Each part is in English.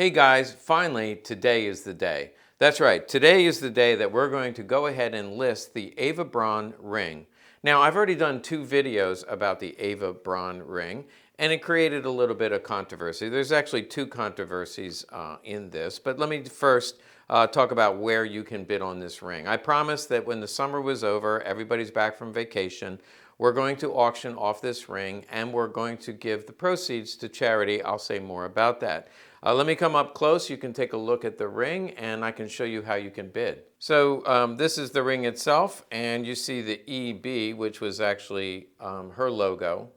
Hey guys, finally, today is the day. That's right, today is the day that we're going to go ahead and list the EVA Braun ring. Now, I've already done 2 videos about the EVA Braun ring, and it created a little bit of controversy. There's actually 2 controversies in this, but let me first talk about where you can bid on this ring. I promised that when the summer was over, everybody's back from vacation, we're going to auction off this ring and we're going to give the proceeds to charity. I'll say more about that. Let me come up close. You can take a look at the ring and I can show you how you can bid. So this is the ring itself, and you see the EB, which was actually her logo.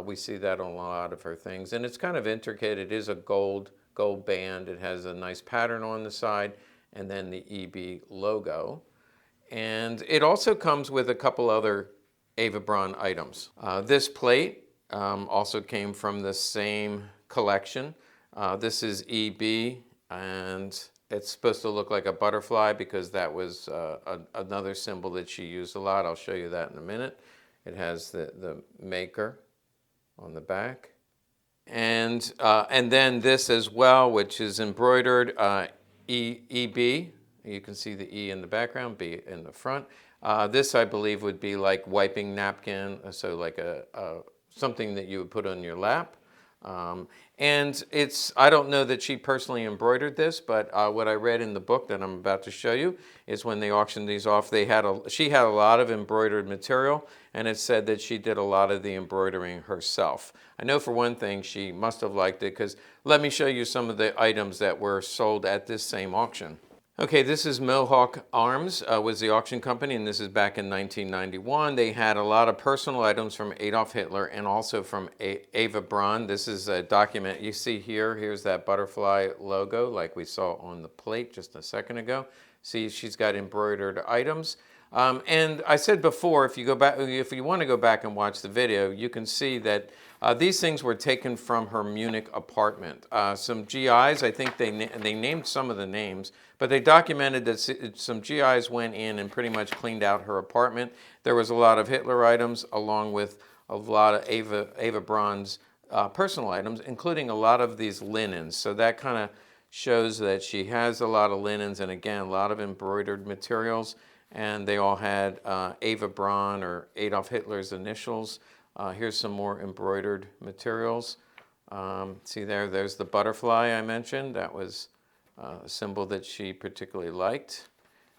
We see that on a lot of her things, and it's kind of intricate. It is a gold band. It has a nice pattern on the side, and then the EB logo. And it also comes with a couple other EVA Braun items. This plate also came from the same collection. This is EB, and it's supposed to look like a butterfly because that was another symbol that she used a lot. I'll show you that in a minute. It has the maker on the back. And then this as well, which is embroidered EB. You can see the E in the background, B in the front. This, I believe, would be like wiping napkin, so like something that you would put on your lap. And I don't know that she personally embroidered this, but what I read in the book that I'm about to show you is when they auctioned these off, she had a lot of embroidered material, and it said that she did a lot of the embroidering herself. I know for one thing she must have liked it, because let me show you some of the items that were sold at this same auction. Okay, this is Mohawk Arms, was the auction company, and this is back in 1991. They had a lot of personal items from Adolf Hitler and also from EVA Braun. This is a document you see here. Here's that butterfly logo like we saw on the plate just a second ago. See, she's got embroidered items. And I said before, if you want to go back and watch the video, you can see that these things were taken from her Munich apartment. Some GIs, I think they named some of the names, but they documented that some GIs went in and pretty much cleaned out her apartment. There was a lot of Hitler items along with a lot of EVA Braun's personal items, including a lot of these linens. So that kind of shows that she has a lot of linens, and again, a lot of embroidered materials. And they all had EVA Braun or Adolf Hitler's initials. Here's some more embroidered materials. See there's the butterfly I mentioned. That was a symbol that she particularly liked.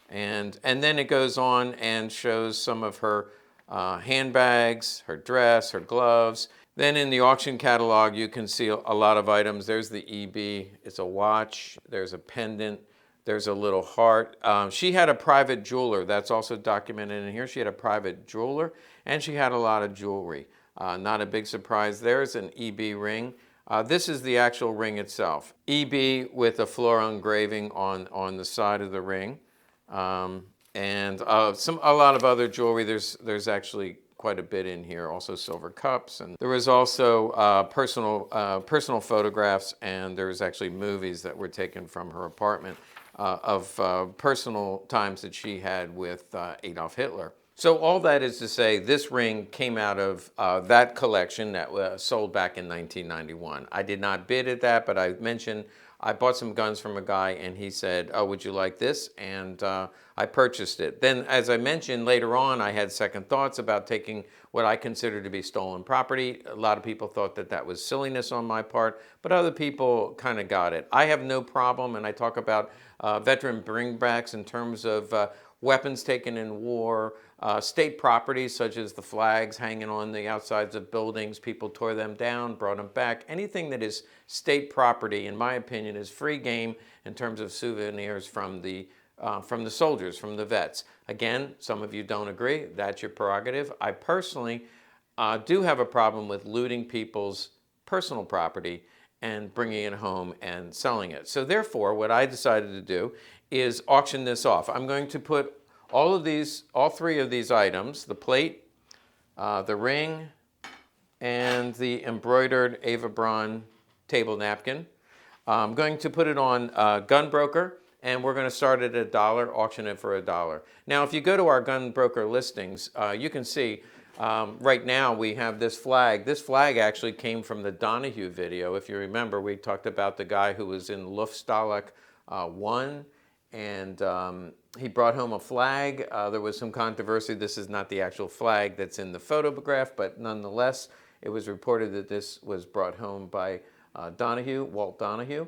And then it goes on and shows some of her handbags, her dress, her gloves. Then in the auction catalog, you can see a lot of items. There's the EB, it's a watch, there's a pendant, there's a little heart. She had a private jeweler. That's also documented in here. She had a private jeweler, and she had a lot of jewelry. Not a big surprise. There's an EB ring. This is the actual ring itself. EB with a floral engraving on the side of the ring. And a lot of other jewelry. There's actually quite a bit in here. Also silver cups, and there was also personal photographs, and there was actually movies that were taken from her apartment of personal times that she had with Adolf Hitler. So all that is to say, this ring came out of that collection that was sold back in 1991. I did not bid at that, but I mentioned I bought some guns from a guy, and he said, "Oh, would you like this?" And I purchased it. Then, as I mentioned later on, I had second thoughts about taking what I consider to be stolen property. A lot of people thought that that was silliness on my part, but other people kind of got it. I have no problem, and I talk about veteran bringbacks in terms of weapons taken in war, state properties such as the flags hanging on the outsides of buildings. People tore them down, brought them back. Anything that is state property, in my opinion, is free game in terms of souvenirs from the soldiers, from the vets. Again, some of you don't agree. That's your prerogative. I personally do have a problem with looting people's personal property and bringing it home and selling it. So therefore, what I decided to do is auction this off. I'm going to put all 3 of these items, the plate, the ring, and the embroidered EVA Braun table napkin. I'm going to put it on Gunbroker, and we're going to start at $1, auction it for $1. Now, if you go to our Gunbroker listings, you can see Right now we have this flag. This flag actually came from the Donahue video. If you remember, we talked about the guy who was in Luftstalag 1, and he brought home a flag. There was some controversy. This is not the actual flag that's in the photograph, but nonetheless, it was reported that this was brought home by Donahue, Walt Donahue.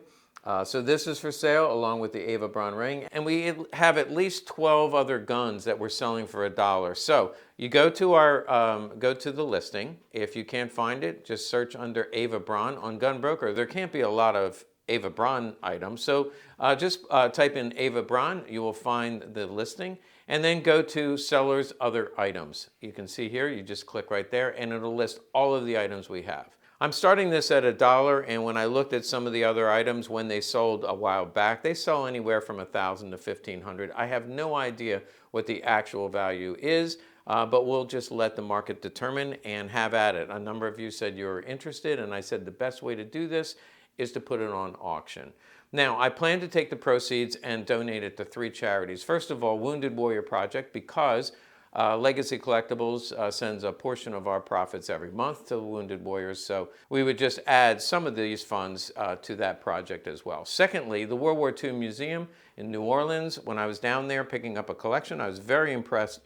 So this is for sale along with the EVA Braun ring, and we have at least 12 other guns that we're selling for $1. So you go to our go to the listing. If you can't find it, just search under EVA Braun on Gun Broker. There can't be a lot of EVA Braun items, so just type in EVA Braun. You will find the listing, and then go to Sellers Other Items. You can see here. You just click right there, and it'll list all of the items we have. I'm starting this at $1, and when I looked at some of the other items when they sold a while back, they sell anywhere from $1,000 to $1,500. I have no idea what the actual value is, but we'll just let the market determine and have at it. A number of you said you were interested, and I said the best way to do this is to put it on auction. Now, I plan to take the proceeds and donate it to 3 charities. First of all, Wounded Warrior Project, because Legacy Collectibles sends a portion of our profits every month to the Wounded Warriors, so we would just add some of these funds to that project as well. Secondly, the World War II Museum in New Orleans. When I was down there picking up a collection, I was very impressed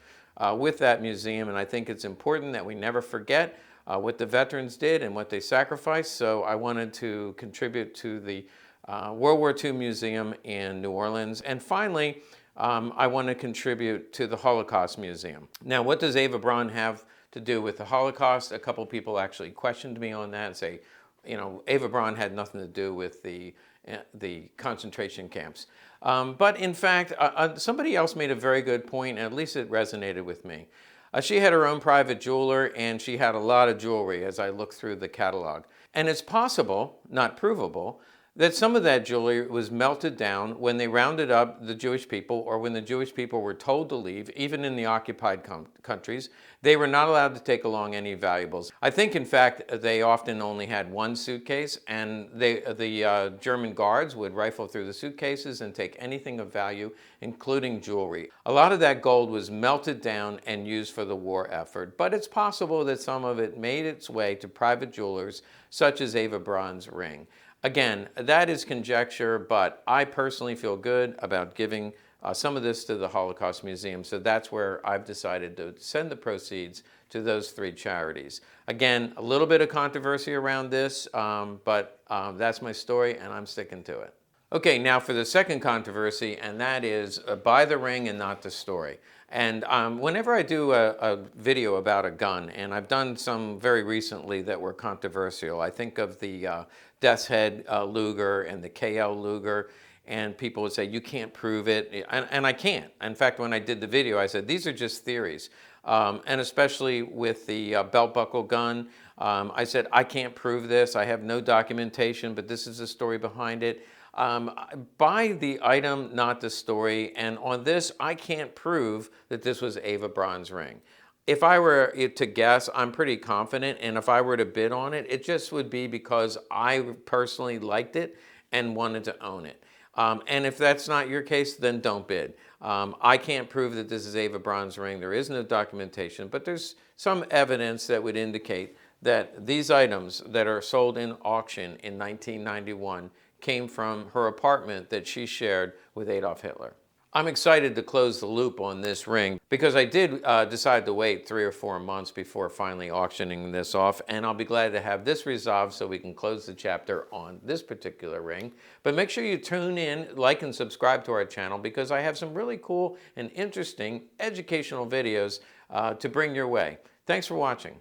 with that museum, and I think it's important that we never forget what the veterans did and what they sacrificed, so I wanted to contribute to the World War II Museum in New Orleans. And finally, I want to contribute to the Holocaust Museum. Now, what does EVA Braun have to do with the Holocaust? A couple people actually questioned me on that and say, you know, EVA Braun had nothing to do with the concentration camps. But in fact, somebody else made a very good point, and at least it resonated with me. She had her own private jeweler, and she had a lot of jewelry as I looked through the catalog. And it's possible, not provable, that some of that jewelry was melted down when they rounded up the Jewish people, or when the Jewish people were told to leave. Even in the occupied countries, they were not allowed to take along any valuables. I think, in fact, they often only had one suitcase, and the German guards would rifle through the suitcases and take anything of value, including jewelry. A lot of that gold was melted down and used for the war effort, but it's possible that some of it made its way to private jewelers, such as EVA Braun's ring. Again, that is conjecture, but I personally feel good about giving some of this to the Holocaust Museum, so that's where I've decided to send the proceeds to those 3 charities. Again, a little bit of controversy around this, but that's my story, and I'm sticking to it. Okay, now for the second controversy, and that is buy the ring and not the story. And whenever I do a video about a gun, and I've done some very recently that were controversial, I think of the Death's Head Luger and the KL Luger, and people would say, you can't prove it, and I can't. In fact, when I did the video, I said, these are just theories. And especially with the belt buckle gun, I said, I can't prove this, I have no documentation, but this is the story behind it. Buy the item, not the story, and on this, I can't prove that this was EVA Braun's ring. If I were to guess, I'm pretty confident, and if I were to bid on it, it just would be because I personally liked it and wanted to own it. And if that's not your case, then don't bid. I can't prove that this is EVA Braun's ring. There is no documentation, but there's some evidence that would indicate that these items that are sold in auction in 1991 came from her apartment that she shared with Adolf Hitler. I'm excited to close the loop on this ring because I did decide to wait 3 or 4 months before finally auctioning this off, and I'll be glad to have this resolved so we can close the chapter on this particular ring. But make sure you tune in, like, and subscribe to our channel because I have some really cool and interesting educational videos to bring your way. Thanks for watching.